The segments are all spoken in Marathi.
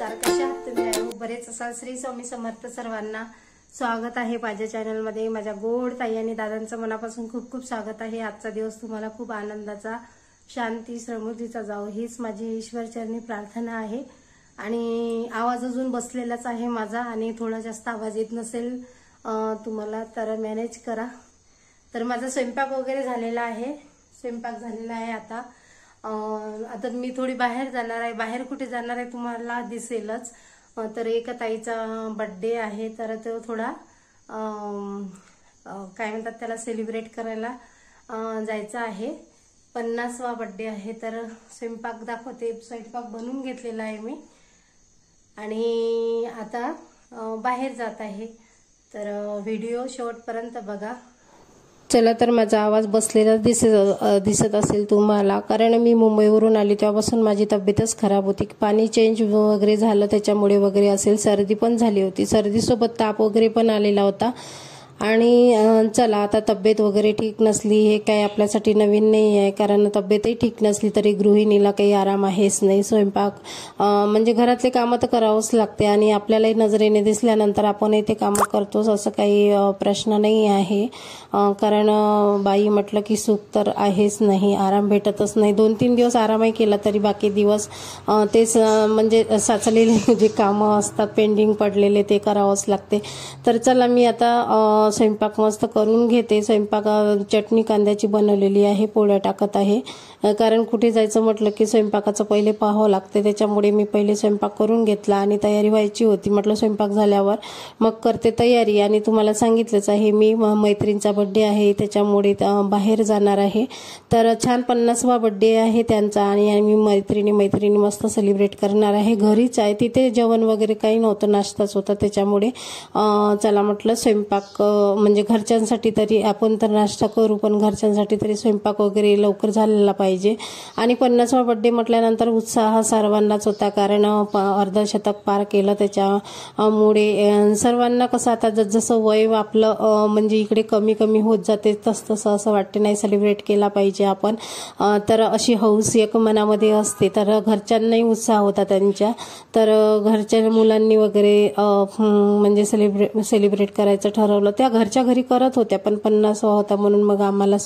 नमस्कार, कशा आहात तुम्ही? बरेच असाल. श्री स्वामी समर्थ सर्वांना. स्वागत आहे माझ्या चॅनल मध्ये. माझ्या गोड ताई आणि दादांचं मनापासून खूप खूप स्वागत आहे. आजचा दिवस तुम्हाला खूप आनंदाचा, शांती, समृद्धीचा जावो हीच माझी ईश्वरचरणी प्रार्थना आहे. आणि आवाज अजून बसलेलाच आहे माझा आणि थोडा जास्त आवाज येत नसेल तुम्हाला तर मॅनेज करा. तर माझा स्वयंपाक वगैरे झालेला आहे. स्वयंपाक झालेला आहे. आता मी थोडी बाहेर जाणार आहे. बाहेर कुठे जाणार आहे तुम्हाला दिसेलच. तर एका ताईचा बर्थडे आहे, तर तो थोडा काय म्हणतात त्याला सेलिब्रेट करायला जायचं आहे. 50वा बर्थडे आहे. तर स्वयंपाक दाखवते. स्वयंपाक बनवून घेतलेला आहे मी आणि आता बाहेर जात आहे. तर व्हिडिओ शेवटपर्यंत बघा. चला, तर माझा आवाज बसलेला दिसत असेल तुम्हाला, कारण मी मुंबईवरून आली तेव्हापासून माझी तब्येतच खराब होती. पाणी चेंज वगैरे झालं त्याच्यामुळे वगैरे असेल. सर्दी पण झाली होती. सर्दीसोबत ताप वगैरे पण आलेला होता. आणि चला, आता तब्येत वगैरे ठीक नसली हे काही आपल्यासाठी नवीन नाही आहे, कारण तब्येतही ठीक नसली तरी गृहिणीला काही आराम आहेच नाही. स्वयंपाक म्हणजे घरातले कामं तर करावंच लागते आणि आपल्यालाही नजरेने दिसल्यानंतर आपणही ते कामं करतोच, असं काही प्रश्न नाही आहे. कारण बाई म्हटलं की सुख तर आहेच नाही, आराम भेटतच नाही. 2-3 दिवस आरामही केला तरी बाकी दिवस तेच म्हणजे साचलेले जे कामं असतात पेंडिंग पडलेले ते करावंच लागते. तर चला, मी आता स्वयंपाक मस्त करून घेते. स्वयंपाक चटणी कांद्याची बनवलेली आहे. पोळ्या टाकत आहे, कारण कुठे जायचं म्हटलं की स्वयंपाकाचं पहिले पाहावं लागते. त्याच्यामुळे मी पहिले स्वयंपाक करून घेतला आणि तयारी व्हायची होती. म्हटलं स्वयंपाक झाल्यावर मग करते तयारी. आणि तुम्हाला सांगितलंच आहे मी, मैत्रिणीचा बर्थडे आहे त्याच्यामुळे बाहेर जाणार आहे. तर छान 50वा बर्थडे आहे त्यांचा आणि आम्ही मैत्रिणी मस्त सेलिब्रेट करणार आहे. घरीच आहे. तिथे जेवण वगैरे काही नव्हतं, नाश्ताच होता. त्याच्यामुळे चला म्हटलं स्वयंपाक म्हणजे घरच्यांसाठी तरी आपण तर नाश्ता करू, पण घरच्यांसाठी तरी स्वयंपाक वगैरे लवकर झालेला पाहिजे. आणि 50वा बर्थडे म्हटल्यानंतर उत्साह सर्वांनाच होता, कारण अर्धशतक पार केलं. त्याच्यामुळे सर्वांना कसं आता जसं वय आपलं म्हणजे इकडे कमी कमी होत जाते तसं असं वाटते नाही सेलिब्रेट केला पाहिजे आपण. तर अशी हौस एक मनामध्ये असते. तर घरच्यांनाही उत्साह होता त्यांच्या. तर घरच्या मुलांनी वगैरे म्हणजे सेलिब्रेट करायचं ठरवलं. त्या घरच्या घरी करत होत्या, पण 50वा होता म्हणून मग आम्हाला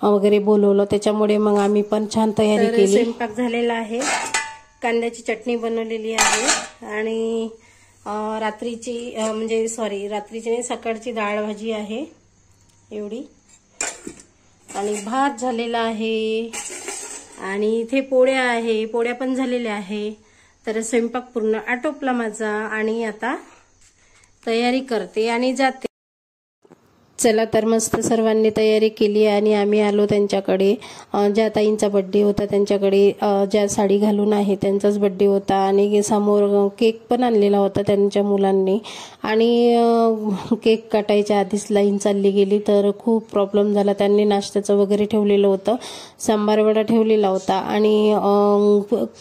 वगैरे बोलवलं. त्याच्यामुळे मग आम्ही पण छान तयारी केली. स्वयंपाक झालेला आहे. कांद्याची चटणी बनवलेली आहे आणि रात्रीची नाही, सकाळची डाळ भाजी आहे एवढी. आणि भात झालेला आहे आणि इथे पोळ्या आहे, पोळ्या पण झालेल्या आहे. तर स्वयंपाक पूर्ण आटोपला माझा आणि आता तयारी करते आणि जाते. चला, तर मस्त सर्वांनी तयारी केली आणि आम्ही आलो त्यांच्याकडे. ज्या ताईंचा बर्थडे होता त्यांच्याकडे, ज्या साडी घालून आहे त्यांचाच बर्थडे होता आणि समोर केक पण आणलेला होता त्यांच्या मुलांनी. आणि केक काटायच्या आधीच लाईन चालली गेली, तर खूप प्रॉब्लेम झाला. त्यांनी नाश्त्याचं वगैरे ठेवलेलं होतं, सांबार वडा ठेवलेला होता आणि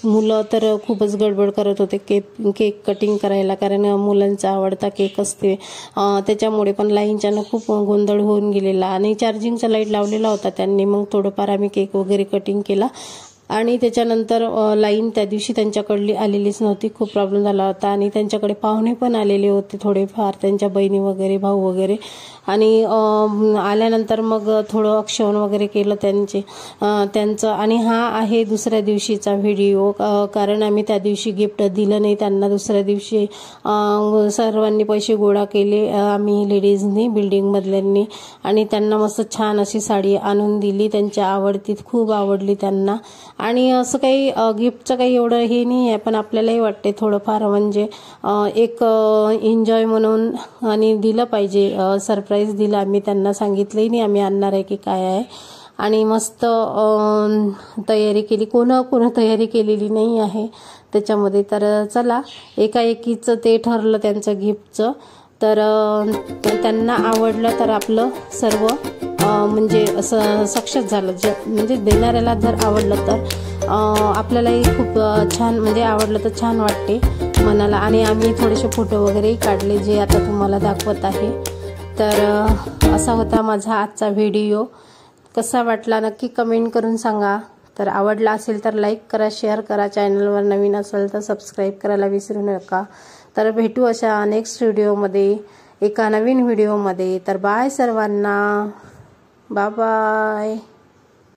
मुलं तर खूपच गडबड करत होते केक कटिंग करायला, कारण मुलांचा आवडता केक असते. त्याच्यामुळे पण लाईनच्यानं खूप गोंधळ होऊन गेलेला. आणि चार्जिंगचा लाईट लावलेला होता त्यांनी. मग थोडंफार आम्ही केक वगैरे कटिंग केला आणि त्याच्यानंतर लाईन त्या दिवशी त्यांच्याकडली आलेलीच नव्हती. खूप प्रॉब्लेम झाला होता आणि त्यांच्याकडे पाहुणे पण आलेले होते थोडेफार, त्यांच्या बहिणी वगैरे, भाऊ वगैरे. आणि आल्यानंतर मग थोडं औक्षण वगैरे केलं त्यांचं. आणि हा आहे दुसऱ्या दिवशीचा व्हिडिओ, कारण आम्ही त्या दिवशी गिफ्ट दिलं नाही त्यांना. दुसऱ्या दिवशी सर्वांनी पैसे गोळा केले आम्ही लेडीजनी, बिल्डिंगमधल्यांनी, आणि त्यांना मस्त छान अशी साडी आणून दिली. त्यांच्या आवडती, खूप आवडली त्यांना. आणि असं काही गिफ्टचं काही एवढं हे नाही आहे, पण आपल्यालाही वाटते थोडंफार म्हणजे एक एन्जॉय म्हणून आणि दिलं पाहिजे. सरप्राईज दिला आम्ही त्यांना, सांगितलंही नाही आम्ही आणणार आहे की काय आहे. आणि मस्त तयारी केली. कोण तयारी केलेली नाही आहे त्याच्यामध्ये. तर चला, एकाएकीचं ते ठरलं त्यांचं गिफ्टचं. तर त्यांना आवडलं तर आपलं सर्व म्हणजे असं सक्सेस झालं. म्हणजे देणाऱ्याला जर आवडलं तर आपल्यालाही खूप छान, म्हणजे आवडलं तर छान वाटते मनाला. आणि आम्ही थोडेसे फोटो वगैरेही काढले, जे आता तुम्हाला दाखवत आहे. तर असा होता माझा आजचा व्हिडिओ. कसा वाटला नक्की कमेंट करून सांगा. तर आवडला असेल तर लाईक करा, शेअर करा, चॅनलवर नवीन असेल तर सबस्क्राईब करायला विसरू नका। तर भेटू अशा नेक्स्ट व्हिडिओमध्ये, एका नवीन व्हिडिओमध्ये। तर बाय सर्वांना, बाय बाय।